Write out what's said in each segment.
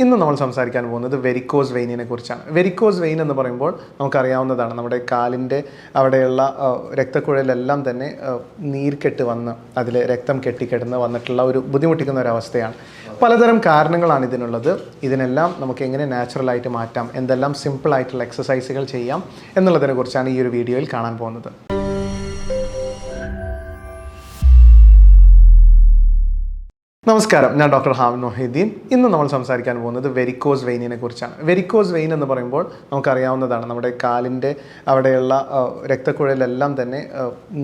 ഇന്ന് നമ്മൾ സംസാരിക്കാൻ പോകുന്നത് വെരിക്കോസ് വെയിനിനെ കുറിച്ചാണ്. വെരിക്കോസ് വെയിൻ എന്ന് പറയുമ്പോൾ നമുക്കറിയാവുന്നതാണ്, നമ്മുടെ കാലിൻ്റെ അവിടെയുള്ള രക്തക്കുഴലെല്ലാം തന്നെ നീർക്കെട്ട് വന്ന് അതിൽ രക്തം കെട്ടിക്കിടന്ന് വന്നിട്ടുള്ള ഒരു ബുദ്ധിമുട്ടിക്കുന്ന ഒരവസ്ഥയാണ്. പലതരം കാരണങ്ങളാണ് ഇതിനുള്ളത്. ഇതിനെല്ലാം നമുക്ക് എങ്ങനെ നാച്ചുറലായിട്ട് മാറ്റാം, എന്തെല്ലാം സിമ്പിളായിട്ടുള്ള എക്സസൈസുകൾ ചെയ്യാം എന്നുള്ളതിനെ കുറിച്ചാണ് ഈ ഒരു വീഡിയോയിൽ കാണാൻ പോകുന്നത്. നമസ്കാരം, ഞാൻ ഡോക്ടർ ഹാമിദ് മുഹീദ്ദീൻ. ഇന്ന് നമ്മൾ സംസാരിക്കാൻ പോകുന്നത് വെരിക്കോസ് വെയിനിനെ കുറിച്ചാണ്. വെരിക്കോസ് വെയിൻ എന്ന് പറയുമ്പോൾ നമുക്കറിയാവുന്നതാണ്, നമ്മുടെ കാലിൻ്റെ അവിടെയുള്ള രക്തക്കുഴലെല്ലാം തന്നെ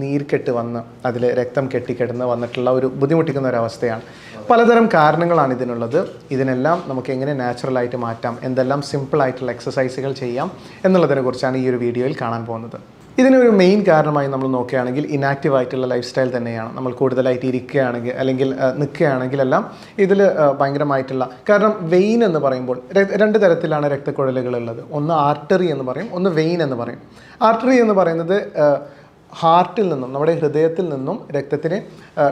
നീർക്കെട്ട് വന്ന് അതിൽ രക്തം കെട്ടിക്കിടന്ന് വന്നിട്ടുള്ള ഒരു ബുദ്ധിമുട്ടിക്കുന്ന ഒരവസ്ഥയാണ്. പലതരം കാരണങ്ങളാണ് ഇതിനുള്ളത്. ഇതിനെല്ലാം നമുക്ക് എങ്ങനെ നാച്ചുറലായിട്ട് മാറ്റാം, എന്തെല്ലാം സിമ്പിളായിട്ടുള്ള എക്സസൈസുകൾ ചെയ്യാം എന്നുള്ളതിനെ കുറിച്ചാണ് ഈ ഒരു വീഡിയോയിൽ കാണാൻ പോകുന്നത്. ഇതിനൊരു മെയിൻ കാരണമായി നമ്മൾ നോക്കുകയാണെങ്കിൽ ഇനാക്റ്റീവ് ആയിട്ടുള്ള ലൈഫ് സ്റ്റൈൽ തന്നെയാണ്. നമ്മൾ കൂടുതലായിട്ട് ഇരിക്കുകയാണെങ്കിൽ അല്ലെങ്കിൽ നിൽക്കുകയാണെങ്കിലെല്ലാം ഇതിൽ ഭയങ്കരമായിട്ടുള്ള, കാരണം വെയിൻ എന്ന് പറയുമ്പോൾ രണ്ട് തരത്തിലാണ് രക്തക്കുഴലുകളുള്ളത്. ഒന്ന് ആർട്ടറി എന്ന് പറയും, ഒന്ന് വെയിൻ എന്ന് പറയും. ആർട്ടറി എന്ന് പറയുന്നത് ഹാർട്ടിൽ നിന്നും, നമ്മുടെ ഹൃദയത്തിൽ നിന്നും രക്തത്തിനെ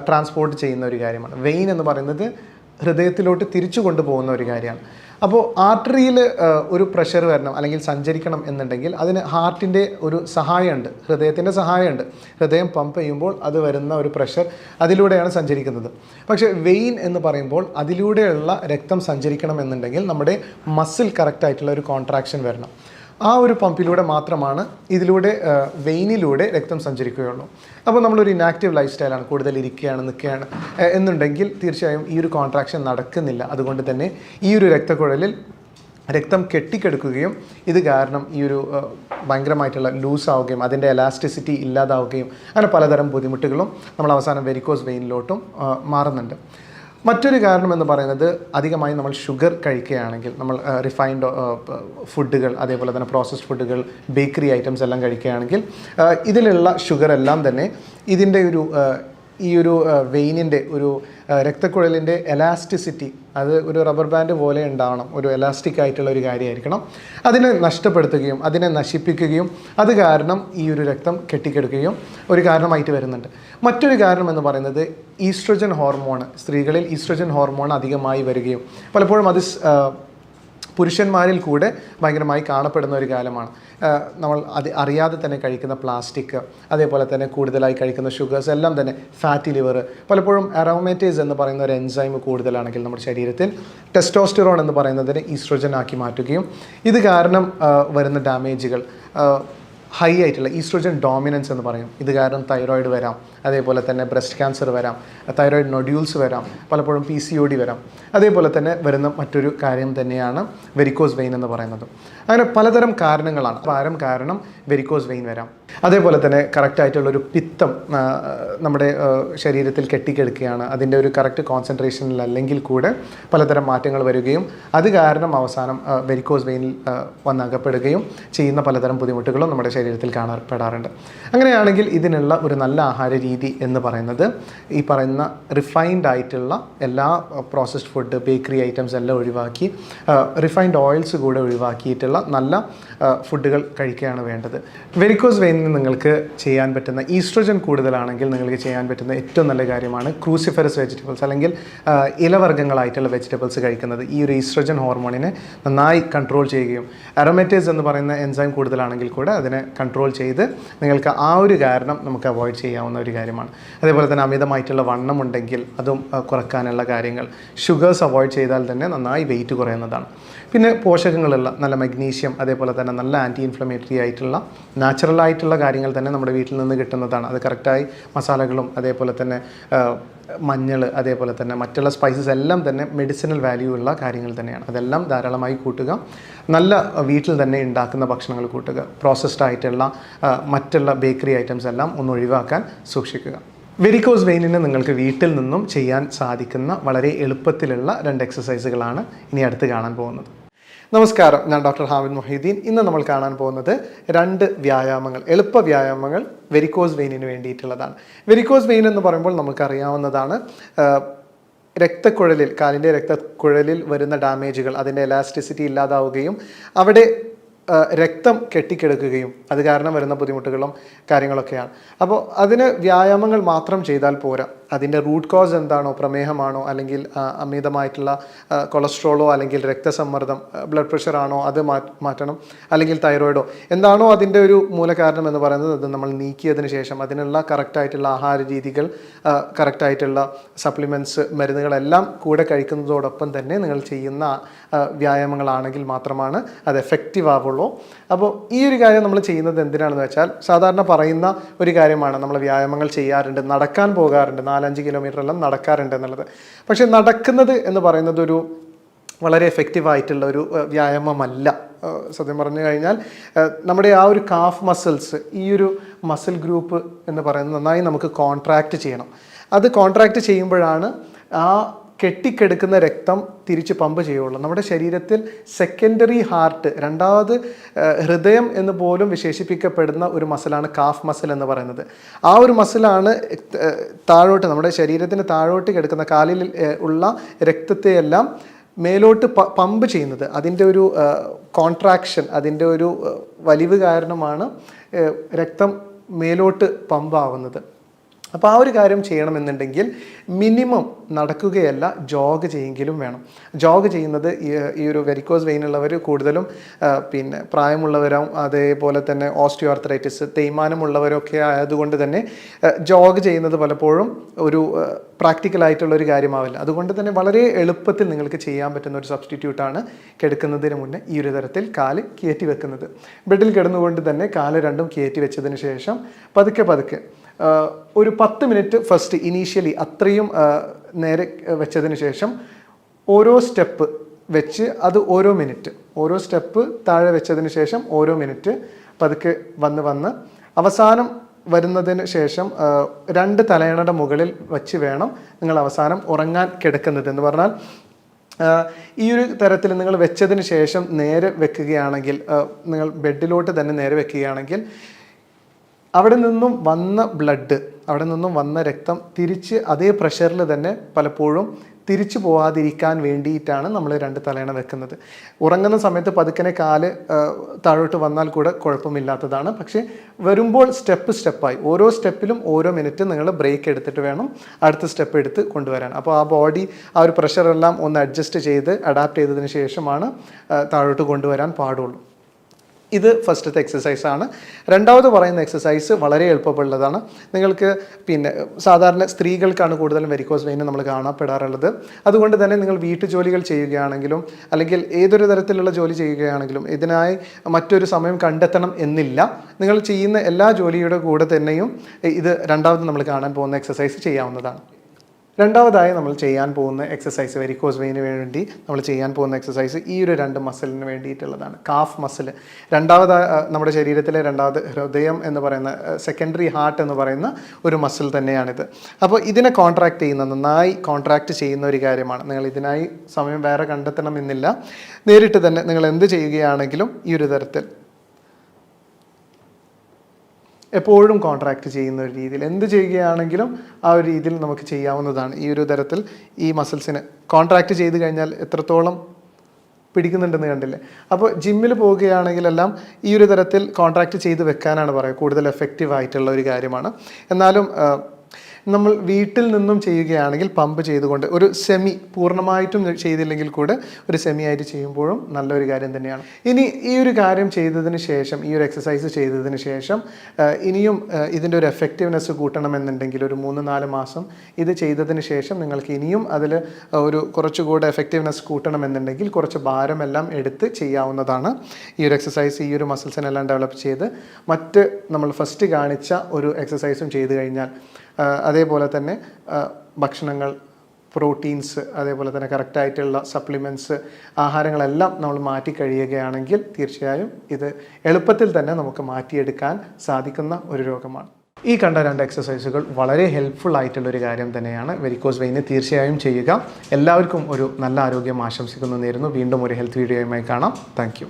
ട്രാൻസ്പോർട്ട് ചെയ്യുന്ന ഒരു കാര്യമാണ്. വെയിൻ എന്ന് പറയുന്നത് ഹൃദയത്തിലോട്ട് തിരിച്ചു കൊണ്ടുപോകുന്ന ഒരു കാര്യമാണ്. അപ്പോൾ ആർട്ടറിയിൽ ഒരു പ്രഷർ വരണം അല്ലെങ്കിൽ സഞ്ചരിക്കണം എന്നുണ്ടെങ്കിൽ അതിന് ഹാർട്ടിൻ്റെ ഒരു സഹായമുണ്ട്, ഹൃദയത്തിൻ്റെ സഹായമുണ്ട്. ഹൃദയം പമ്പ് ചെയ്യുമ്പോൾ അത് വരുന്ന ഒരു പ്രഷർ അതിലൂടെയാണ് സഞ്ചരിക്കുന്നത്. പക്ഷേ വെയിൻ എന്ന് പറയുമ്പോൾ അതിലൂടെയുള്ള രക്തം സഞ്ചരിക്കണം എന്നുണ്ടെങ്കിൽ നമ്മുടെ മസിൽ കറക്റ്റായിട്ടുള്ള ഒരു കോൺട്രാക്ഷൻ വരണം. ആ ഒരു പമ്പിലൂടെ മാത്രമാണ് ഇതിലൂടെ വെയിനിലൂടെ രക്തം സഞ്ചരിക്കുകയുള്ളൂ. അപ്പോൾ നമ്മളൊരു ഇനാക്റ്റീവ് ലൈഫ് സ്റ്റൈലാണ്, കൂടുതൽ ഇരിക്കുകയാണ് നിൽക്കുകയാണ് എന്നുണ്ടെങ്കിൽ തീർച്ചയായും ഈ ഒരു കോൺട്രാക്ഷൻ നടക്കുന്നില്ല. അതുകൊണ്ട് തന്നെ ഈ ഒരു രക്തക്കുഴലിൽ രക്തം കെട്ടിക്കെടുക്കുകയും ഇത് കാരണം ഈ ഒരു ഭയങ്കരമായിട്ടുള്ള ലൂസ് ആവുകയും അതിൻ്റെ എലാസ്റ്റിസിറ്റി ഇല്ലാതാവുകയും അങ്ങനെ പലതരം ബുദ്ധിമുട്ടുകളും നമ്മൾ അവസാനം വെരിക്കോസ് വെയിനിലോട്ടും മാറുന്നുണ്ട്. മറ്റൊരു കാരണം എന്ന് പറയുന്നത് അധികമായി നമ്മൾ ഷുഗർ കഴിക്കുകയാണെങ്കിൽ, നമ്മൾ റിഫൈൻഡ് ഫുഡുകൾ, അതേപോലെ തന്നെ പ്രോസസ്ഡ് ഫുഡുകൾ, ബേക്കറി ഐറ്റംസ് എല്ലാം കഴിക്കുകയാണെങ്കിൽ ഇതിലുള്ള ഷുഗർ എല്ലാം തന്നെ ഇതിൻ്റെ ഈ ഒരു വെയിനിൻ്റെ ഒരു രക്തക്കുഴലിൻ്റെ എലാസ്റ്റിസിറ്റി, അത് ഒരു റബ്ബർ ബാൻഡ് പോലെ ഉണ്ടാവണം, ഒരു എലാസ്റ്റിക് ആയിട്ടുള്ള ഒരു കാര്യമായിരിക്കണം. അതിനെ നഷ്ടപ്പെടുത്തുകയും അതിനെ നശിപ്പിക്കുകയും അത് കാരണം ഈ ഒരു രക്തം കെട്ടിക്കെടുക്കുകയും ഒരു കാരണമായിട്ട് വരുന്നുണ്ട്. മറ്റൊരു കാരണം എന്ന് പറയുന്നത് ഈസ്ട്രോജൻ ഹോർമോൺ, സ്ത്രീകളിൽ ഈസ്ട്രോജൻ ഹോർമോൺ അധികമായി വരികയും പലപ്പോഴും അത് പുരുഷന്മാരിൽ കൂടെ ഭയങ്കരമായി കാണപ്പെടുന്ന ഒരു കാലമാണ്. നമ്മൾ അറിയാതെ തന്നെ കഴിക്കുന്ന പ്ലാസ്റ്റിക്, അതേപോലെ തന്നെ കൂടുതലായി കഴിക്കുന്ന ഷുഗേഴ്സ് എല്ലാം തന്നെ, ഫാറ്റി ലിവർ, പലപ്പോഴും അരോമേറ്റേസ് എന്ന് പറയുന്ന ഒരു എൻസൈം കൂടുതലാണെങ്കിൽ നമ്മുടെ ശരീരത്തിൽ ടെസ്റ്റോസ്റ്ററോൺ എന്ന് പറയുന്നതിനെ ഈസ്ട്രോജൻ ആക്കി മാറ്റുകയും ഇത് കാരണം വരുന്ന ഡാമേജുകൾ ഹൈ ആയിട്ടുള്ള ഈസ്ട്രോജൻ ഡോമിനൻസ് എന്ന് പറയും. ഇത് കാരണം തൈറോയിഡ് വരാം, അതേപോലെ തന്നെ ബ്രസ്റ്റ് ക്യാൻസർ വരാം, തൈറോയിഡ് നൊഡ്യൂൾസ് വരാം, പലപ്പോഴും PCOD വരാം. അതേപോലെ തന്നെ വരുന്ന മറ്റൊരു കാര്യം തന്നെയാണ് വെരിക്കോസ് വെയിൻ എന്ന് പറയുന്നത്. അങ്ങനെ പലതരം കാരണങ്ങളാണ്. ഭാരം കാരണം വെരിക്കോസ് വെയിൻ വരാം. അതേപോലെ തന്നെ കറക്റ്റായിട്ടുള്ളൊരു പിത്തം നമ്മുടെ ശരീരത്തിൽ കെട്ടിക്കെടുക്കുകയാണ്, അതിൻ്റെ ഒരു കറക്റ്റ് കോൺസെൻട്രേഷനിലല്ലെങ്കിൽ കൂടെ പലതരം മാറ്റങ്ങൾ വരികയും അത് കാരണം അവസാനം വെരിക്കോസ് വെയിനിൽ വന്നകപ്പെടുകയും ചെയ്യുന്ന പലതരം ബുദ്ധിമുട്ടുകളും നമ്മുടെ ശരീരത്തിൽ കാണപ്പെടാറുണ്ട്. അങ്ങനെയാണെങ്കിൽ ഇതിനുള്ള ഒരു നല്ല ആഹാര രീതി എന്ന് പറയുന്നത് ഈ പറയുന്ന റിഫൈൻഡ് ആയിട്ടുള്ള എല്ലാ പ്രോസസ്ഡ് ഫുഡ്, ബേക്കറി ഐറ്റംസ് എല്ലാം ഒഴിവാക്കി റിഫൈൻഡ് ഓയിൽസ് കൂടെ ഒഴിവാക്കിയിട്ടുള്ള നല്ല ഫുഡുകൾ കഴിക്കുകയാണ് വേണ്ടത്. വെരിക്കോസ് വെയിനിൽ നിങ്ങൾക്ക് ചെയ്യാൻ പറ്റുന്ന, ഈസ്ട്രോജൻ കൂടുതലാണെങ്കിൽ നിങ്ങൾക്ക് ചെയ്യാൻ പറ്റുന്ന ഏറ്റവും നല്ല കാര്യമാണ് ക്രൂസിഫറസ് വെജിറ്റബിൾസ് അല്ലെങ്കിൽ ഇലവർഗ്ഗങ്ങളായിട്ടുള്ള വെജിറ്റബിൾസ് കഴിക്കുന്നത്. ഈ ഒരു ഈസ്ട്രോജൻ ഹോർമോണിനെ നന്നായി കൺട്രോൾ ചെയ്യുകയും അരോമേറ്റേസ് എന്ന് പറയുന്ന എൻസൈം കൂടുതലാണെങ്കിൽ കൂടെ അതിനെ കൺട്രോൾ ചെയ്ത് നിങ്ങൾക്ക് ആ ഒരു കാരണം നമുക്ക് അവോയ്ഡ് ചെയ്യാവുന്ന ഒരു കാര്യമാണ്. അതേപോലെ തന്നെ അമിതമായിട്ടുള്ള വണ്ണം ഉണ്ടെങ്കിൽ അതും കുറയ്ക്കാനുള്ള കാര്യങ്ങൾ, ഷുഗേഴ്സ് അവോയ്ഡ് ചെയ്താൽ തന്നെ നന്നായി വെയിറ്റ് കുറയുന്നതാണ്. പിന്നെ പോഷകങ്ങളുള്ള നല്ല മഗ്നീഷ്യം, അതേപോലെ തന്നെ നല്ല ആൻറ്റി ഇൻഫ്ലമേറ്ററി ആയിട്ടുള്ള നാച്ചുറലായിട്ടുള്ള കാര്യങ്ങൾ തന്നെ നമ്മുടെ വീട്ടിൽ നിന്ന് കിട്ടുന്നതാണ്. അത് കറക്റ്റായി മസാലകളും അതേപോലെ തന്നെ മഞ്ഞൾ, അതേപോലെ തന്നെ മറ്റുള്ള സ്പൈസസ് എല്ലാം തന്നെ മെഡിസിനൽ വാല്യൂ ഉള്ള കാര്യങ്ങൾ തന്നെയാണ്. അതെല്ലാം ധാരാളമായി കൂട്ടുക. നല്ല വീട്ടിൽ തന്നെ ഉണ്ടാക്കുന്ന ഭക്ഷണങ്ങൾ കൂട്ടുക. പ്രോസസ്ഡ് ആയിട്ടുള്ള മറ്റുള്ള ബേക്കറി ഐറ്റംസ് എല്ലാം ഒന്ന് ഒഴിവാക്കാൻ സൂക്ഷിക്കുക. വെരിക്കോസ് വെയിനിന് നിങ്ങൾക്ക് വീട്ടിൽ നിന്നും ചെയ്യാൻ സാധിക്കുന്ന വളരെ എളുപ്പത്തിലുള്ള 2 എക്സസൈസുകളാണ് ഇനി അടുത്ത് കാണാൻ പോകുന്നത്. നമസ്കാരം, ഞാൻ ഡോക്ടർ ഹാമിദ് മുഹീദ്ദീൻ. ഇന്ന് നമ്മൾ കാണാൻ പോകുന്നത് 2 വ്യായാമങ്ങൾ, എളുപ്പ വ്യായാമങ്ങൾ വെരിക്കോസ് വെയിനിന് വേണ്ടിയിട്ടുള്ളതാണ്. വെരിക്കോസ് വെയിൻ എന്ന് പറയുമ്പോൾ നമുക്കറിയാവുന്നതാണ്, രക്തക്കുഴലിൽ, കാലിൻ്റെ രക്തക്കുഴലിൽ വരുന്ന ഡാമേജുകൾ, അതിൻ്റെ എലാസ്റ്റിസിറ്റി ഇല്ലാതാവുകയും അവിടെ രക്തം കെട്ടിക്കിടക്കുകയും അത് കാരണം വരുന്ന ബുദ്ധിമുട്ടുകളും കാര്യങ്ങളൊക്കെയാണ്. അപ്പോൾ അതിന് വ്യായാമങ്ങൾ മാത്രം ചെയ്താൽ പോരാ. അതിൻ്റെ റൂട്ട് കോസ് എന്താണോ, പ്രമേഹമാണോ, അല്ലെങ്കിൽ അമിതമായിട്ടുള്ള കൊളസ്ട്രോളോ, അല്ലെങ്കിൽ രക്തസമ്മർദ്ദം, ബ്ലഡ് പ്രഷറാണോ, അത് മാറ്റണം, അല്ലെങ്കിൽ തൈറോയിഡോ, എന്താണോ അതിൻ്റെ ഒരു മൂലകാരണം എന്ന് പറയുന്നത്, അത് നമ്മൾ നീക്കിയതിന് ശേഷം അതിനുള്ള കറക്റ്റായിട്ടുള്ള ആഹാര രീതികൾ, കറക്റ്റായിട്ടുള്ള സപ്ലിമെൻറ്റ്സ്, മരുന്നുകളെല്ലാം കൂടെ കഴിക്കുന്നതോടൊപ്പം തന്നെ നിങ്ങൾ ചെയ്യുന്ന വ്യായാമങ്ങളാണെങ്കിൽ മാത്രമാണ് അത് എഫക്റ്റീവ് ആവുള്ളൂ. അപ്പോൾ ഈ ഒരു കാര്യം നമ്മൾ ചെയ്യുന്നത് എന്തിനാണെന്ന് വെച്ചാൽ, സാധാരണ പറയുന്ന ഒരു കാര്യമാണ്, നമ്മൾ വ്യായാമങ്ങൾ ചെയ്യാറുണ്ട്, നടക്കാൻ പോകാറുണ്ട്, 4-5 കിലോമീറ്ററെല്ലാം നടക്കാറുണ്ട് എന്നുള്ളത്. പക്ഷേ നടക്കുന്നത് എന്ന് പറയുന്നത് ഒരു വളരെ എഫക്റ്റീവായിട്ടുള്ള ഒരു വ്യായാമമല്ല. സത്യം പറഞ്ഞു കഴിഞ്ഞാൽ നമ്മുടെ ആ ഒരു കാഫ് മസിൽസ്, ഈ ഒരു മസിൽ ഗ്രൂപ്പ് എന്ന് പറയുന്നത് നന്നായി നമുക്ക് കോൺട്രാക്റ്റ് ചെയ്യണം. അത് കോൺട്രാക്റ്റ് ചെയ്യുമ്പോഴാണ് ആ കെട്ടിക്കെടുക്കുന്ന രക്തം തിരിച്ച് പമ്പ് ചെയ്യുള്ളൂ. നമ്മുടെ ശരീരത്തിൽ സെക്കൻഡറി ഹാർട്ട്, രണ്ടാമത് ഹൃദയം എന്ന് പോലും വിശേഷിപ്പിക്കപ്പെടുന്ന ഒരു മസിലാണ് കാഫ് മസിൽ എന്ന് പറയുന്നത്. ആ ഒരു മസിലാണ് താഴോട്ട്, നമ്മുടെ ശരീരത്തിന് താഴോട്ട് കിടക്കുന്ന കാലിൽ ഉള്ള രക്തത്തെയെല്ലാം മേലോട്ട് പമ്പ് ചെയ്യുന്നത്. അതിൻ്റെ ഒരു കോൺട്രാക്ഷൻ, അതിൻ്റെ ഒരു വലിവ് കാരണമാണ് രക്തം മേലോട്ട് പമ്പാവുന്നത്. അപ്പോൾ ആ ഒരു കാര്യം ചെയ്യണമെന്നുണ്ടെങ്കിൽ മിനിമം നടക്കുകയല്ല, ജോഗ് ചെയ്യെങ്കിലും വേണം. ജോഗ് ചെയ്യുന്നത് ഈ ഒരു വെരിക്കോസ് വെയിൻ ഉള്ളവർ കൂടുതലും പ്രായമുള്ളവരാവും, അതേപോലെ തന്നെ ഓസ്റ്റിയോ ആർത്രൈറ്റിസ്, തേയ്മാനമുള്ളവരൊക്കെ ആയതുകൊണ്ട് തന്നെ ജോഗ് ചെയ്യുന്നത് പലപ്പോഴും ഒരു പ്രാക്ടിക്കലായിട്ടുള്ളൊരു കാര്യമാവില്ല. അതുകൊണ്ട് തന്നെ വളരെ എളുപ്പത്തിൽ നിങ്ങൾക്ക് ചെയ്യാൻ പറ്റുന്ന ഒരു സബ്സ്റ്റിറ്റ്യൂട്ടാണ് കിടക്കുന്നതിന് മുന്നേ ഈ ഒരു തരത്തിൽ കാല് കയറ്റി വെക്കുന്നത്. ബെഡിൽ കിടന്നുകൊണ്ട് തന്നെ കാല് രണ്ടും കയറ്റി വെച്ചതിന് ശേഷം പതുക്കെ ഒരു 10 മിനിറ്റ് ഫസ്റ്റ് ഇനീഷ്യലി അത്രയും നേരെ വെച്ചതിന് ശേഷം ഓരോ സ്റ്റെപ്പ് വെച്ച് അത് ഓരോ സ്റ്റെപ്പ് താഴെ വെച്ചതിന് ശേഷം ഓരോ മിനിറ്റ് പതുക്കെ വന്ന് അവസാനം വരുന്നതിന് ശേഷം 2 തലയണയുടെ മുകളിൽ വച്ച് വേണം നിങ്ങൾ അവസാനം ഉറങ്ങാൻ കിടക്കുന്നത്. എന്ന് പറഞ്ഞാൽ ഈ ഒരു തരത്തിൽ നിങ്ങൾ വെച്ചതിന് ശേഷം നേരെ വെക്കുകയാണെങ്കിൽ, നിങ്ങൾ ബെഡിലോട്ട് തന്നെ നേരെ വെക്കുകയാണെങ്കിൽ അവിടെ നിന്നും വന്ന ബ്ലഡ്, അവിടെ നിന്നും വന്ന രക്തം തിരിച്ച് അതേ പ്രഷറിൽ തന്നെ പലപ്പോഴും തിരിച്ചു പോകാതിരിക്കാൻ വേണ്ടിയിട്ടാണ് നമ്മൾ 2 തലയണ വെക്കുന്നത്. ഉറങ്ങുന്ന സമയത്ത് പതുക്കനെ കാല് താഴോട്ട് വന്നാൽ കൂടെ കുഴപ്പമില്ലാത്തതാണ്. പക്ഷേ വരുമ്പോൾ സ്റ്റെപ്പായി ഓരോ സ്റ്റെപ്പിലും ഓരോ മിനിറ്റ് നിങ്ങൾ ബ്രേക്ക് എടുത്തിട്ട് വേണം അടുത്ത സ്റ്റെപ്പ് എടുത്ത് കൊണ്ടുവരാൻ. അപ്പോൾ ആ ബോഡി ആ ഒരു പ്രഷറെല്ലാം ഒന്ന് അഡ്ജസ്റ്റ് ചെയ്ത് അഡാപ്റ്റ് ചെയ്തതിന് ശേഷമാണ് താഴോട്ട് കൊണ്ടുവരാൻ പാടുള്ളൂ. ഇത് ഫസ്റ്റത്തെ എക്സസൈസാണ്. രണ്ടാമത് പറയുന്ന എക്സസൈസ് വളരെ എളുപ്പമുള്ളതാണ്. നിങ്ങൾക്ക് സാധാരണ സ്ത്രീകൾക്കാണ് കൂടുതലും വെരിക്കോസ് വെയിൻ നമ്മൾ കാണപ്പെടാറുള്ളത്. അതുകൊണ്ട് തന്നെ നിങ്ങൾ വീട്ടുജോലികൾ ചെയ്യുകയാണെങ്കിലും അല്ലെങ്കിൽ ഏതൊരു തരത്തിലുള്ള ജോലി ചെയ്യുകയാണെങ്കിലും ഇതിനായി മറ്റൊരു സമയം കണ്ടെത്തണം എന്നില്ല. നിങ്ങൾ ചെയ്യുന്ന എല്ലാ ജോലിയുടെ കൂടെ തന്നെയും ഇത് രണ്ടാമത് നമ്മൾ കാണാൻ പോകുന്ന എക്സസൈസ് ചെയ്യാവുന്നതാണ്. രണ്ടാമതായി നമ്മൾ ചെയ്യാൻ പോകുന്ന എക്സസൈസ്, വെരിക്കോസ് വെയിന് വേണ്ടി നമ്മൾ ചെയ്യാൻ പോകുന്ന എക്സസൈസ് ഈ ഒരു 2 മസിലിന് വേണ്ടിയിട്ടുള്ളതാണ്. കാഫ് മസിൽ നമ്മുടെ ശരീരത്തിലെ രണ്ടാമത് ഹൃദയം എന്ന് പറയുന്ന സെക്കൻഡറി ഹാർട്ട് എന്ന് പറയുന്ന ഒരു മസിൽ തന്നെയാണിത്. അപ്പോൾ ഇതിനെ നന്നായി കോൺട്രാക്റ്റ് ചെയ്യുന്ന ഒരു കാര്യമാണ്. നിങ്ങൾ ഇതിനായി സമയം വേറെ കണ്ടെത്തണമെന്നില്ല. നേരിട്ട് തന്നെ നിങ്ങൾ എന്ത് ചെയ്യുകയാണെങ്കിലും ഈ ഒരു തരത്തിൽ എപ്പോഴും കോൺട്രാക്റ്റ് ചെയ്യുന്ന ഒരു രീതിയിൽ എന്ത് ചെയ്യുകയാണെങ്കിലും ആ ഒരു രീതിയിൽ നമുക്ക് ചെയ്യാവുന്നതാണ്. ഈ ഒരു തരത്തിൽ ഈ മസിൽസിന് കോൺട്രാക്റ്റ് ചെയ്ത് കഴിഞ്ഞാൽ എത്രത്തോളം പിടിക്കുന്നുണ്ടെന്ന് കണ്ടില്ലേ. അപ്പോൾ ജിമ്മിൽ പോവുകയാണെങ്കിലെല്ലാം ഈ ഒരു തരത്തിൽ കോൺട്രാക്റ്റ് ചെയ്ത് വെക്കാനാണ് പറയുക. കൂടുതൽ എഫക്റ്റീവ് ആയിട്ടുള്ള ഒരു കാര്യമാണ്. എന്നാലും നമ്മൾ വീട്ടിൽ നിന്നും ചെയ്യുകയാണെങ്കിൽ പമ്പ് ചെയ്തുകൊണ്ട് ഒരു പൂർണ്ണമായിട്ടും ചെയ്തില്ലെങ്കിൽ കൂടെ ഒരു സെമി ആയിട്ട് ചെയ്യുമ്പോഴും നല്ലൊരു കാര്യം തന്നെയാണ്. ഇനി ഈ ഒരു കാര്യം ചെയ്തതിന് ശേഷം, ഈ ഒരു എക്സസൈസ് ചെയ്തതിന് ശേഷം ഇനിയും ഇതിൻ്റെ ഒരു എഫക്റ്റീവ്നെസ് കൂട്ടണമെന്നുണ്ടെങ്കിൽ ഒരു 3-4 മാസം ഇത് ചെയ്തതിന് ശേഷം നിങ്ങൾക്ക് ഇനിയും അതിൽ ഒരു കുറച്ചുകൂടെ എഫക്റ്റീവ്നെസ് കൂട്ടണമെന്നുണ്ടെങ്കിൽ കുറച്ച് ഭാരമെല്ലാം എടുത്ത് ചെയ്യാവുന്നതാണ്. ഈ ഒരു എക്സസൈസ് ഈ ഒരു മസിൽസിനെല്ലാം ഡെവലപ്പ് ചെയ്ത് നമ്മൾ ഫസ്റ്റ് കാണിച്ച ഒരു എക്സസൈസും ചെയ്ത് കഴിഞ്ഞാൽ, അതേപോലെ തന്നെ ഭക്ഷണങ്ങൾ, പ്രോട്ടീൻസ്, അതേപോലെ തന്നെ കറക്റ്റായിട്ടുള്ള സപ്ലിമെൻറ്റ്സ്, ആഹാരങ്ങളെല്ലാം നമ്മൾ മാറ്റി കഴിയുകയാണെങ്കിൽ തീർച്ചയായും ഇത് എളുപ്പത്തിൽ തന്നെ നമുക്ക് മാറ്റിയെടുക്കാൻ സാധിക്കുന്ന ഒരു രോഗമാണ്. ഈ കണ്ട 2 എക്സസൈസുകൾ വളരെ ഹെൽപ്ഫുൾ ആയിട്ടുള്ളൊരു കാര്യം തന്നെയാണ്. വെരിക്കോസ് വെയിന് തീർച്ചയായും ചെയ്യുക. എല്ലാവർക്കും ഒരു നല്ല ആരോഗ്യം ആശംസിക്കുന്നു നേരുന്നു. വീണ്ടും ഒരു ഹെൽത്ത് വീഡിയോയുമായി കാണാം. താങ്ക്